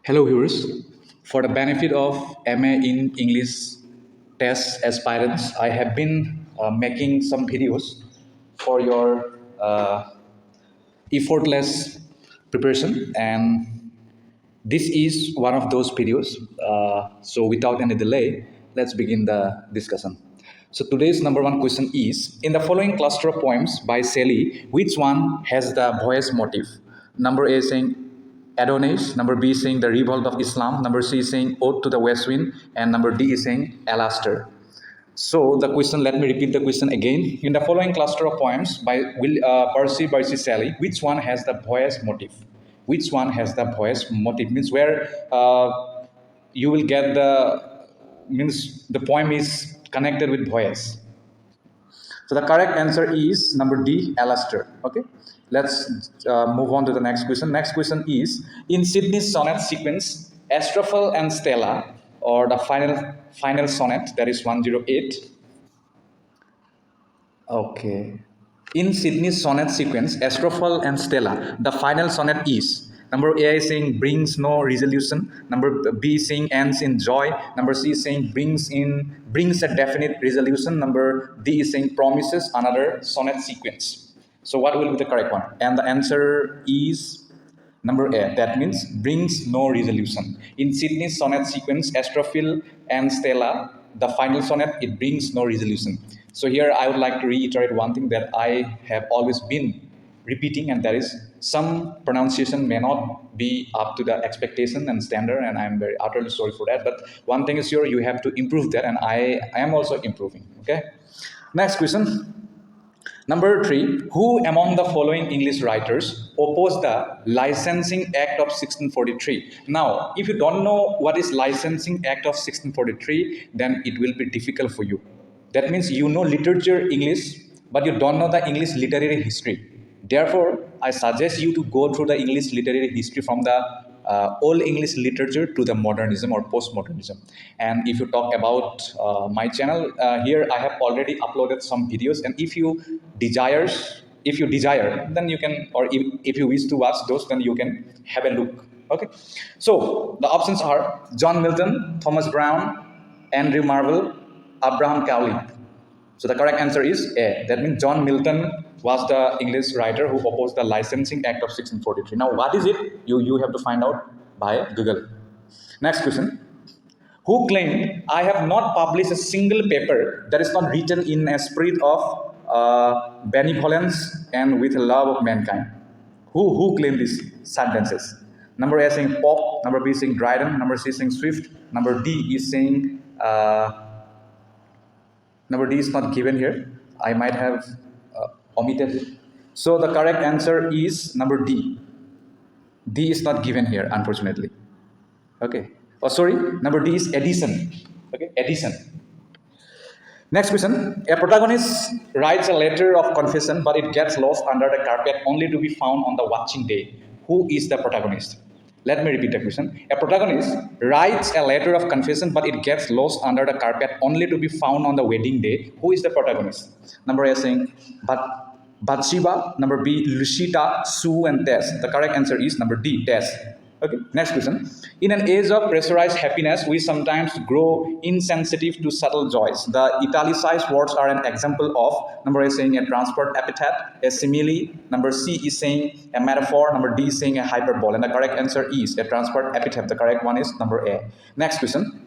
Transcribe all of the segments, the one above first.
Hello, viewers. For the benefit of MA in English test aspirants, I have been making some videos for your effortless preparation, and this is one of those videos. So, without any delay, let's begin the discussion. So, today's number one question is: in the following cluster of poems by Shelley, which one has the voice motive? Number A saying Adonis, number B is saying the revolt of Islam, number C is saying Ode to the West Wind, and number D is saying Alastair. So the question, let me repeat the question again. In the following cluster of poems by Percy Bysshe Shelley, which one has the voice motive? Which one has the voice motive? Means where you will get the poem is connected with voice. So the correct answer is number D, Alastair. Okay, let's move on to the next question. Next question is: in Sydney's sonnet sequence, Astrophel and Stella, or the final sonnet, that is 108. Okay. In Sydney's sonnet sequence, Astrophel and Stella, the final sonnet is number A is saying brings no resolution. Number B is saying ends in joy. Number C is saying brings a definite resolution. Number D is saying promises another sonnet sequence. So what will be the correct one? And the answer is number A. That means brings no resolution. In Sydney's sonnet sequence, Astrophel and Stella, the final sonnet, it brings no resolution. So here I would like to reiterate one thing that I have always been repeating, and that is some pronunciation may not be up to the expectation and standard, and I'm very utterly sorry for that. But one thing is sure, you have to improve that, and I am also improving. Okay. Next question. Number 3, who among the following English writers opposed the Licensing Act of 1643? Now, if you don't know what is Licensing Act of 1643, then it will be difficult for you. That means you know literature English, but you don't know the English literary history. Therefore, I suggest you to go through the English literary history from the old English literature to the modernism or postmodernism. And if you talk about my channel, here I have already uploaded some videos, and if you desire, then you can, or if you wish to watch those, then you can have a look. Okay, so the options are John Milton, Thomas Brown, Andrew Marvell, Abraham Cowley. So the correct answer is A. That means John Milton was the English writer who opposed the Licensing Act of 1643. Now, what is it? You have to find out by Google. Next question. Who claimed, I have not published a single paper that is not written in a spirit of benevolence and with love of mankind? Who claimed these sentences? Number A is saying Pope, number B is saying Dryden, number C is saying Swift, number D is saying number D is not given here. I might have omitted it. So the correct answer is number D. D is not given here, unfortunately. Okay. Oh, sorry. Number D is Edison. Okay, Edison. Next question. A protagonist writes a letter of confession, but it gets lost under the carpet only to be found on the watching day. Who is the protagonist? Let me repeat the question. A protagonist writes a letter of confession, but it gets lost under the carpet only to be found on the wedding day. Who is the protagonist? Number A saying Bathsheba. Number B, Lucita, Sue, and Tess. The correct answer is number D, Tess. Okay, next question. In an age of pressurized happiness, we sometimes grow insensitive to subtle joys. The italicized words are an example of, number A is saying a transport epithet, a simile, number C is saying a metaphor, number D is saying a hyperbole, and the correct answer is a transport epithet. The correct one is number A. Next question.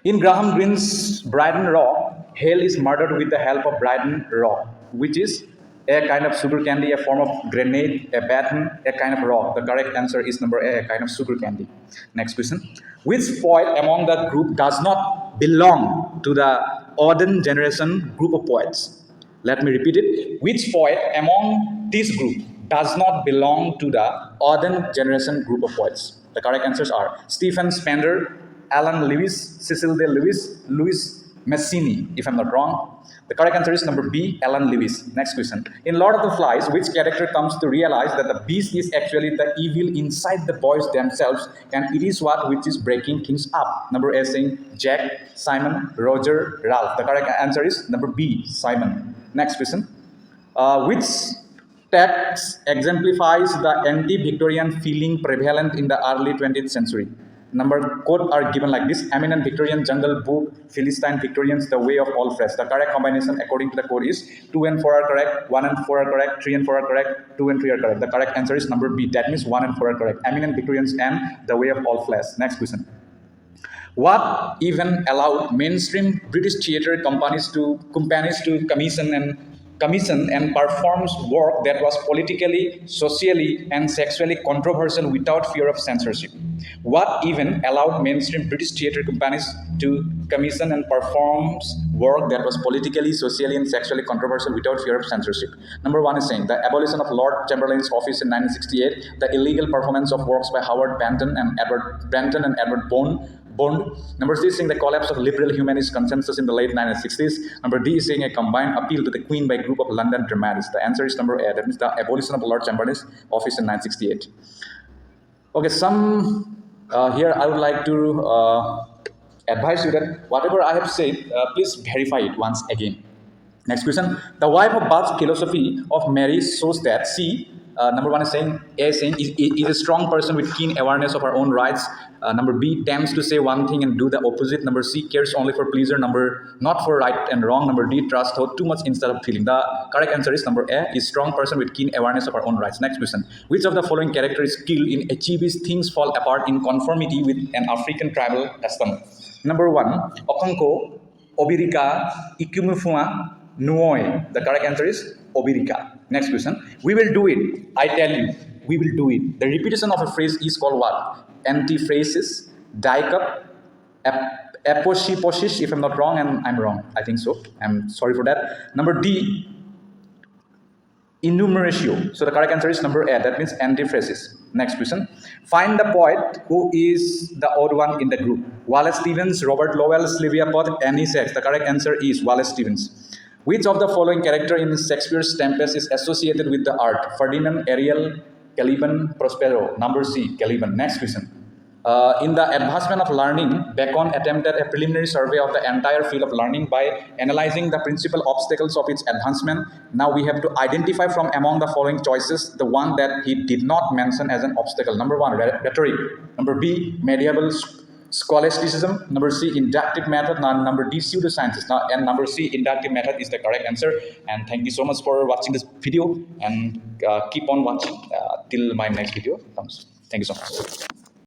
In Graham Greene's Bryden Rock, Hale is murdered with the help of Bryden Rock, which is a kind of sugar candy, a form of grenade, a baton, a kind of rock. The correct answer is number A, a kind of sugar candy. Next question. Which poet among the group does not belong to the Auden generation group of poets? Let me repeat it. Which poet among this group does not belong to the Auden generation group of poets? The correct answers are Stephen Spender, Alan Lewis, Cecil de Lewis, Louis Mazzini, if I'm not wrong. The correct answer is number B, Alan Lewis. Next question. In Lord of the Flies, which character comes to realize that the beast is actually the evil inside the boys themselves, and it is what which is breaking things up? Number A saying Jack, Simon, Roger, Ralph. The correct answer is number B, Simon. Next question. Which text exemplifies the anti-Victorian feeling prevalent in the early 20th century. Number quote are given like this: eminent Victorian jungle book, Philistine Victorians, the way of all flesh. The correct combination according to the code is 2 and 4 are correct, 1 and 4 are correct, 3 and 4 are correct, 2 and 3 are correct. The correct answer is number B. That means 1 and 4 are correct. Eminent Victorians and the way of all flesh. Next question. What even allowed mainstream British theatre companies to commission and perform work that was politically, socially, and sexually controversial without fear of censorship? What even allowed mainstream British theatre companies to commission and perform work that was politically, socially, and sexually controversial without fear of censorship? Number 1 is saying the abolition of Lord Chamberlain's office in 1968, the illegal performance of works by Howard Benton and Edward Bond. Number C is saying the collapse of liberal humanist consensus in the late 1960s. Number D is saying a combined appeal to the Queen by a group of London dramatists. The answer is number A. That means the abolition of Lord Chamberlain's office in 1968. Okay, here I would like to advise you that whatever I have said, please verify it once again. Next question. The wife of Bach's philosophy of marriage shows that number 1 is saying, A is saying, is a strong person with keen awareness of her own rights. Number B, tends to say one thing and do the opposite. Number C, cares only for pleasure. Number, not for right and wrong. Number D, trusts too much instead of feeling. The correct answer is number A, is strong person with keen awareness of her own rights. Next question. Which of the following character is skilled in achieving things fall apart in conformity with an African tribal custom? Number 1, Okonko, Obirika, Ikumufua, Nuoi. The correct answer is Obirika. Next question. We will do it. I tell you, we will do it. The repetition of a phrase is called what? Antiphrasis, dicap, aposhiposish, if I'm not wrong, and I'm wrong. I think so. I'm sorry for that. Number D, enumeratio. So the correct answer is number A. That means antiphrasis. Next question. Find the poet who is the odd one in the group. Wallace Stevens, Robert Lowell, Sylvia Plath, Annie Sachs. The correct answer is Wallace Stevens. Which of the following character in Shakespeare's Tempest is associated with the art? Ferdinand, Ariel, Caliban, Prospero. Number C, Caliban. Next question. In the advancement of learning, Bacon attempted a preliminary survey of the entire field of learning by analyzing the principal obstacles of its advancement. Now we have to identify from among the following choices the one that he did not mention as an obstacle. Number 1, rhetoric. Number B, medieval scholasticism. Number C, inductive method. Number D, pseudosciences. And number C, inductive method is the correct answer. And thank you so much for watching this video, and keep on watching till my next video comes. Thank you so much.